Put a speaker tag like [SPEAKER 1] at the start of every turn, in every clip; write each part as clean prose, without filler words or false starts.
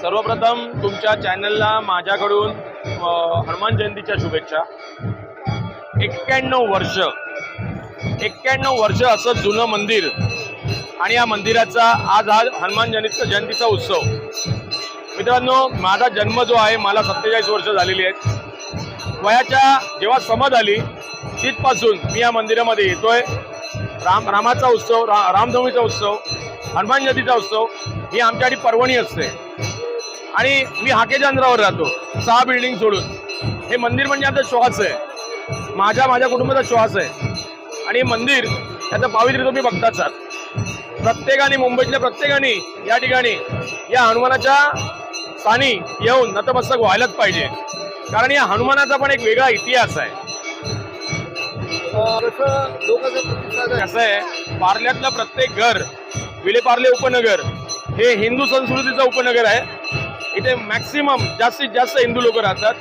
[SPEAKER 1] सर्वप्रथम तुमच्या चॅनलला माझ्याकडून हनुमान जयंतीच्या शुभेच्छा। 91 वर्ष असं जुनं मंदिर आणि या मंदिराचा आज हनुमान जयंतीचा उत्सव। मित्रांनो, माझा जन्म जो आहे, मला 47 वर्ष झालेली आहेत। वयाच्या जेव्हा समज आली तिथपासून मी या मंदिरामध्ये येतोय। रामाचा उत्सव, रामनवमीचा उत्सव, हनुमान जयंतीचा उत्सव ही आमच्यासाठी पर्वणी असते। आणि मी हाकेच्या अंतरावर राहतो, 6 बिल्डिंग सोडून। हे मंदिर म्हणजे आमचा श्वास आहे, माझ्या कुटुंबाचा श्वास आहे। आणि मंदिर याचं पावित्र्य तुम्ही बघताच आहात। प्रत्येकाने, मुंबईतल्या प्रत्येकाने या ठिकाणी या हनुमानाच्या स्थानी येऊन नतमस्तक व्हायलाच पाहिजे, कारण या हनुमानाचा पण एक वेगळा इतिहास आहे। कसं आहे, पार्ल्यातलं प्रत्येक घर, विलेपार्ले उपनगर हे हिंदू संस्कृतीचं उपनगर आहे। इथे मॅक्सिमम जास्तीत जास्त हिंदू लोक राहतात।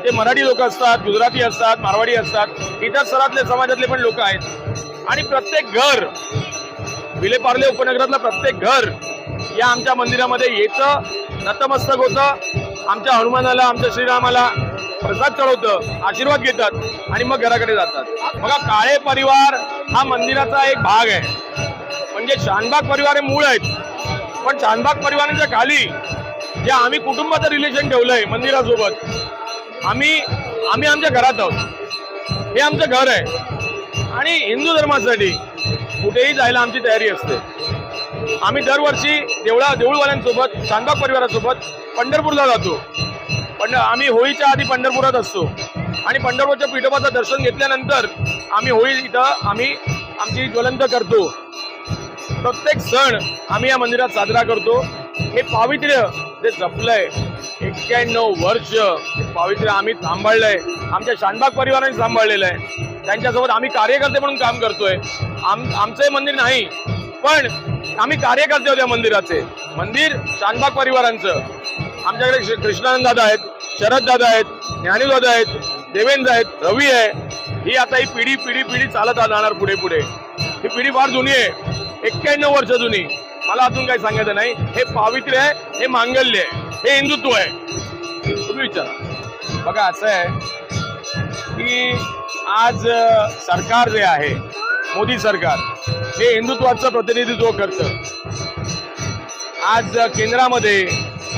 [SPEAKER 1] ते मराठी लोक असतात, गुजराती असतात, मारवाडी असतात, इतर स्तरातले समाजातले पण लोक आहेत। आणि प्रत्येक घर, विलेपार्ले उपनगरातलं प्रत्येक घर या आमच्या मंदिरामध्ये येतं, नतमस्तक होतं, आमच्या हनुमानाला, आमच्या श्रीरामाला प्रसाद चढवतं, आशीर्वाद घेतात आणि मग घराकडे जातात। बघा, काळे परिवार हा मंदिराचा एक भाग आहे। म्हणजे शानबाग परिवार हे मूळ आहेत, पण शानबाग परिवाराच्या खाली जे आम्ही कुटुंबाचं रिलेशन ठेवलंय मंदिरासोबत, आम्ही आमच्या घरात आहोत। हे आमचं घर आहे आणि हिंदू धर्मासाठी कुठेही जायला आमची तयारी असते। आम्ही दरवर्षी देऊळवाल्यांसोबत, शानबाग परिवारासोबत पंढरपूरला जातो। पण आम्ही होळीच्या आधी पंढरपुरात असतो आणि पंढरपूरच्या पिठोबाचं दर्शन घेतल्यानंतर आम्ही होळी इथं आमची ज्वलंत करतो। प्रत्येक सण आम्ही या मंदिरात साजरा करतो। हे पावित्र्य जे जपलंय 91 वर्ष, हे पावित्र्य आम्ही सांभाळलंय, आमच्या शानबाग परिवाराने सांभाळलेलं आहे। त्यांच्यासोबत आम्ही कार्यकर्ते म्हणून काम करतोय। आमचं मंदिर नाही, पण आम्ही कार्यकर्ते होते मंदिराचे। मंदिर शानबाग परिवारांचं। आमच्याकडे कृष्णानंद दादा आहेत, शरद दादा आहेत, ज्ञानी दादा आहेत, देवेंद्र आहेत, रवी आहे। ही आता ही पिढी चालत जाणार पुढे। ही पिढी फार जुनी आहे, 91 वर्ष जुनी। मला अजून काही सांगायचं नाही। हे पावित्र्य आहे, हे मांगल्य आहे, हे हिंदुत्व आहे। तुम्ही विचारा। बघा, असं आहे की आज सरकार जे आहे, मोदी सरकार, हे हिंदुत्वाचं प्रतिनिधित्व करतं। आज केंद्रामध्ये,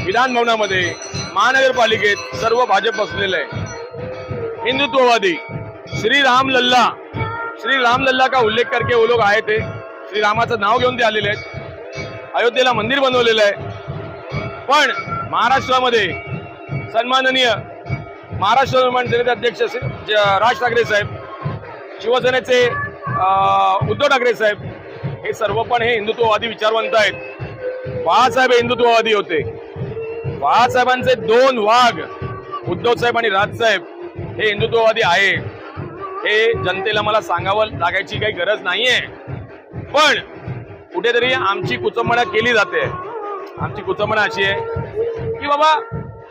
[SPEAKER 1] विधान भवनामध्ये, महानगरपालिकेत सर्व भाजप बसलेलं आहे। हिंदुत्ववादी श्री राम लल्ला का उल्लेख करके वो लोग आए थे। श्री रामाचं नाव घेऊन ते आलेले आहेत। अयोध्येला मंदिर बनवलेलं आहे। पण महाराष्ट्रामध्ये सन्माननीय महाराष्ट्र सेनेचे अध्यक्ष राज ठाकरे साहेब, शिवसेनेचे उद्धव ठाकरे साहेब, हे सर्व पण हे हिंदुत्ववादी विचारवंत आहेत। बाळासाहेब हिंदुत्ववादी होते। बाळासाहेबांचे 2 वाघ, उद्धव साहेब आणि राजसाहेब, हे हिंदुत्ववादी आहे। हे जनतेला मला सांगावं लागायची काही गरज नाहीये। पण कुठेतरी आमची कुचंबणा केली जाते। आमची कुचंबणा अशी आहे की बाबा,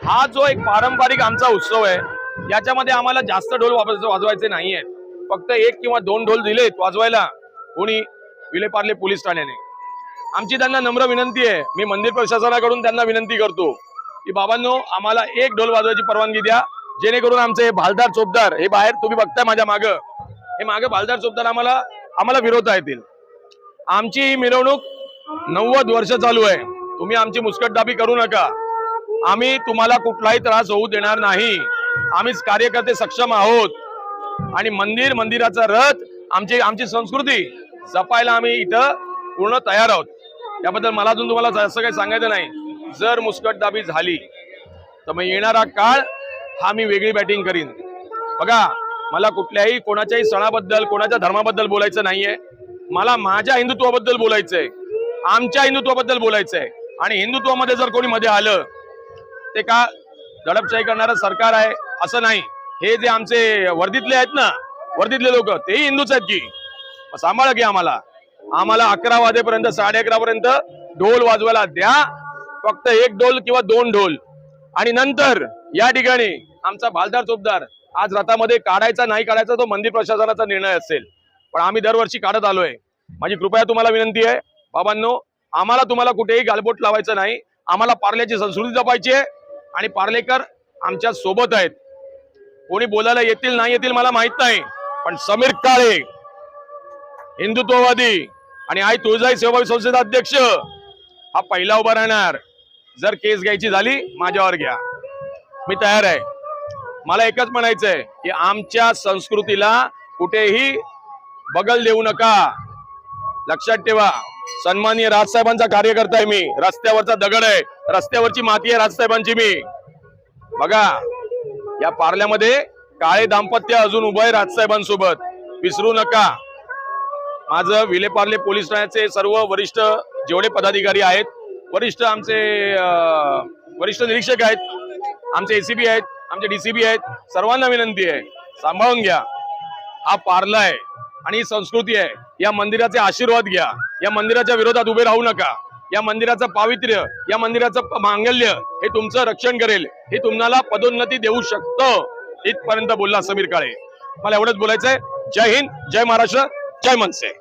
[SPEAKER 1] हा जो एक पारंपरिक आमचा उत्सव आहे, याच्यामध्ये आम्हाला जास्त ढोल वाजवायचे नाहीयेत। फक्त 1 किंवा 2 ढोल दिलेत वाजवायला कोणी, विलेपार्ले पोलीस ठाण्याने। आमची त्यांना नम्र विनंती आहे, मी मंदिर प्रशासनाकडून त्यांना विनंती करतो की बाबांनो, आम्हाला 1 ढोल वाजवायची परवानगी द्या, जेणेकरून आमचे हे भालदार चोपदार, हे बाहेर तुम्ही बघताय माझ्या मागं, हे मागं भालदार चोपदार आम्हाला विरोधता येतील। आमची ही मिरवणूक 90 वर्ष चालू आहे। तुम्ही आमची मुस्कटदाबी करू नका। आम्ही तुम्हाला कुठलाही त्रास होऊ देणार नाही। आम्हीच कार्यकर्ते सक्षम आहोत आणि मंदिराचा रथ, आमची संस्कृती जपायला आम्ही इथं पूर्ण तयार आहोत। त्याबद्दल मला अजून तुम्हाला असं काही सांगायचं नाही। जर मुस्कटदाबी झाली तर मग येणारा काळ हा मी वेगळी बॅटिंग करीन। बघा, मला कुठल्याही कोणाच्याही सणाबद्दल, कोणाच्या धर्माबद्दल बोलायचं नाहीये। मला माझ्या हिंदुत्वाबद्दल बोलायचंय, आमच्या हिंदुत्वाबद्दल बोलायचंय। आणि हिंदुत्वामध्ये जर कोणी मध्ये आलं, ते का दडपशाही करणारं सरकार आहे असं नाही। हे जे आमचे वर्दीतले आहेत ना, वर्दीतले लोक, तेही हिंदूच आहेत की। सांभाळा की आम्हाला 11 वाजेपर्यंत, 11:30 पर्यंत ढोल वाजवायला द्या। फक्त 1 ढोल किंवा 2 ढोल। आणि नंतर या ठिकाणी आमचा भालदार चोपदार आज रथामध्ये काढायचा नाही काढायचा तो मंदिर प्रशासनाचा निर्णय असेल, पण आम्ही दरवर्षी काढत आलोय। माझी कृपया तुम्हाला विनंती आहे, बाबांनो, आम्हाला तुम्हाला कुठेही गालबोट लावायचं नाही। आम्हाला पार्ल्याची संस्कृती जपायची आहे आणि पार्लेकर आमच्या सोबत आहेत. कोणी बोलायला येतील नाही येतील मला माहित नाही, पण समीर काळे हिंदुत्ववादी आणि आई तुळजाई सेवाभावी संस्थेचा अध्यक्ष हा पहिला उभा राहणार. जर केस घ्यायची झाली माझ्यावर घ्या, मी तयार आहे. मला एकच म्हणायचंय की आमच्या संस्कृतीला कुठेही बगल देऊ नका. लक्षात ठेवा, सन्माननीय राजसाहेबांचा कार्यकर्ता आहे मी. रस्त्यावरचा दगड आहे, रस्त्यावरची माती आहे राजसाहेबांची मी. बघा, या पार्ल्यामध्ये काळे दाम्पत्य अजून उभं आहे राजसाहेबांसोबत, विसरू नका. माझं विलेपार्ले पोलीस ठाण्याचे सर्व वरिष्ठ जेवढे पदाधिकारी आहेत, वरिष्ठ आमचे वरिष्ठ निरीक्षक आहेत, आमचे एसीबी आहेत, आमचे डीसीबी आहेत, सर्वांना विनंती आहे सांभाळून घ्या. हा पार्ला आहे आणि ही संस्कृती आहे. या मंदिराचे आशीर्वाद घ्या. या मंदिराच्या विरोधात उभे राहू नका. या मंदिराचं पावित्र्य, या मंदिराचं मांगल्य हे तुमचं रक्षण करेल, हे तुम्हाला पदोन्नती देऊ शकतं. इथपर्यंत बोलला समीर काळे. मला एवढंच बोलायचंय. जय हिंद, जय महाराष्ट्र, जय मनसे.